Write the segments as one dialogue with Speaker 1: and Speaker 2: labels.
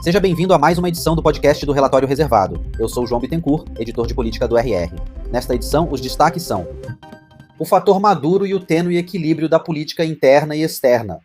Speaker 1: Seja bem-vindo a mais uma edição do podcast do Relatório Reservado. Eu sou o João Bittencourt, editor de política do RR. Nesta edição, os destaques são: o fator Maduro e o tênue equilíbrio da política interna e externa.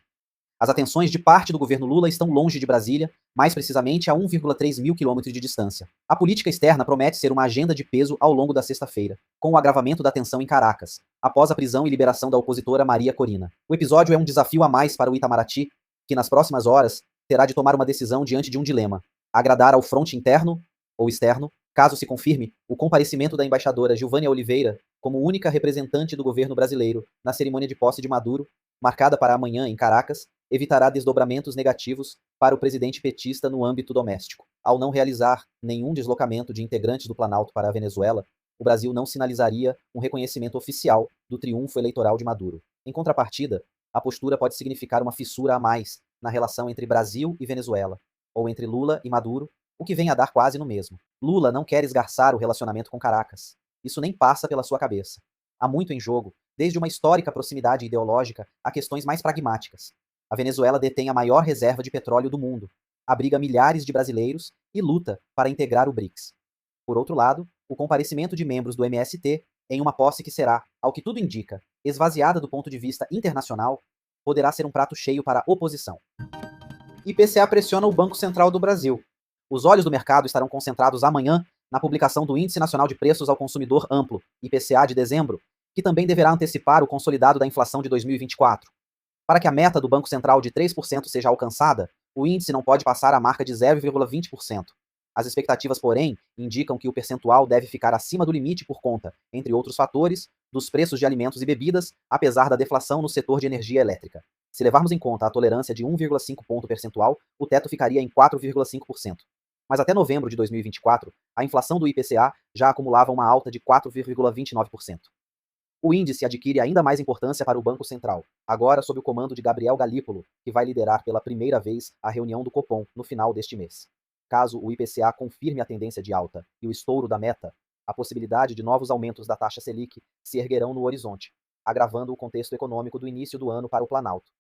Speaker 1: As atenções de parte do governo Lula estão longe de Brasília, mais precisamente a 1,3 mil quilômetros de distância. A política externa promete ser uma agenda de peso ao longo da sexta-feira, com o agravamento da tensão em Caracas, após a prisão e liberação da opositora Maria Corina. O episódio é um desafio a mais para o Itamaraty, que nas próximas horas terá de tomar uma decisão diante de um dilema: agradar ao fronte interno ou externo, caso se confirme o comparecimento da embaixadora Gilvânia Oliveira como única representante do governo brasileiro na cerimônia de posse de Maduro, marcada para amanhã em Caracas, evitará desdobramentos negativos para o presidente petista no âmbito doméstico. Ao não realizar nenhum deslocamento de integrantes do Planalto para a Venezuela, o Brasil não sinalizaria um reconhecimento oficial do triunfo eleitoral de Maduro. Em contrapartida, a postura pode significar uma fissura a mais na relação entre Brasil e Venezuela, ou entre Lula e Maduro, o que vem a dar quase no mesmo. Lula não quer esgarçar o relacionamento com Caracas. Isso nem passa pela sua cabeça. Há muito em jogo, desde uma histórica proximidade ideológica a questões mais pragmáticas. A Venezuela detém a maior reserva de petróleo do mundo, abriga milhares de brasileiros e luta para integrar o BRICS. Por outro lado, o comparecimento de membros do MST em uma posse que será, ao que tudo indica, esvaziada do ponto de vista internacional, poderá ser um prato cheio para a oposição. IPCA pressiona o Banco Central do Brasil. Os olhos do mercado estarão concentrados amanhã na publicação do Índice Nacional de Preços ao Consumidor Amplo, IPCA de dezembro, que também deverá antecipar o consolidado da inflação de 2024. Para que a meta do Banco Central de 3% seja alcançada, o índice não pode passar a marca de 0,20%. As expectativas, porém, indicam que o percentual deve ficar acima do limite por conta, entre outros fatores, dos preços de alimentos e bebidas, apesar da deflação no setor de energia elétrica. Se levarmos em conta a tolerância de 1,5 ponto percentual, o teto ficaria em 4,5%. Mas até novembro de 2024, a inflação do IPCA já acumulava uma alta de 4,29%. O índice adquire ainda mais importância para o Banco Central, agora sob o comando de Gabriel Galípolo, que vai liderar pela primeira vez a reunião do Copom no final deste mês. Caso o IPCA confirme a tendência de alta e o estouro da meta, a possibilidade de novos aumentos da taxa Selic se erguerão no horizonte, agravando o contexto econômico do início do ano para o Planalto.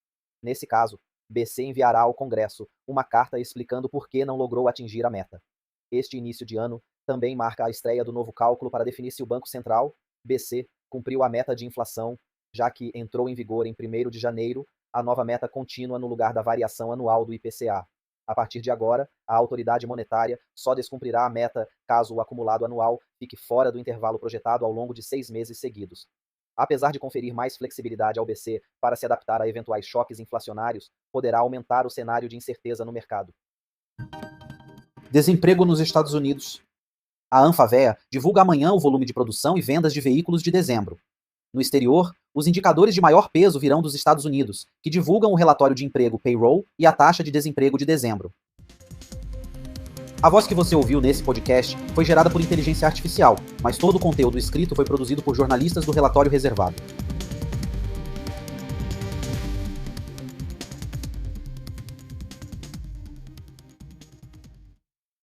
Speaker 1: Nesse caso, BC enviará ao Congresso uma carta explicando por que não logrou atingir a meta. Este início de ano também marca a estreia do novo cálculo para definir se o Banco Central, BC, cumpriu a meta de inflação, já que entrou em vigor em 1º de janeiro a nova meta contínua no lugar da variação anual do IPCA. A partir de agora, a autoridade monetária só descumprirá a meta caso o acumulado anual fique fora do intervalo projetado ao longo de 6 meses seguidos. Apesar de conferir mais flexibilidade ao BC para se adaptar a eventuais choques inflacionários, poderá aumentar o cenário de incerteza no mercado. Desemprego nos Estados Unidos. A Anfavea divulga amanhã o volume de produção e vendas de veículos de dezembro. No exterior, os indicadores de maior peso virão dos Estados Unidos, que divulgam o relatório de emprego payroll e a taxa de desemprego de dezembro. A voz que você ouviu nesse podcast foi gerada por inteligência artificial, mas todo o conteúdo escrito foi produzido por jornalistas do Relatório Reservado.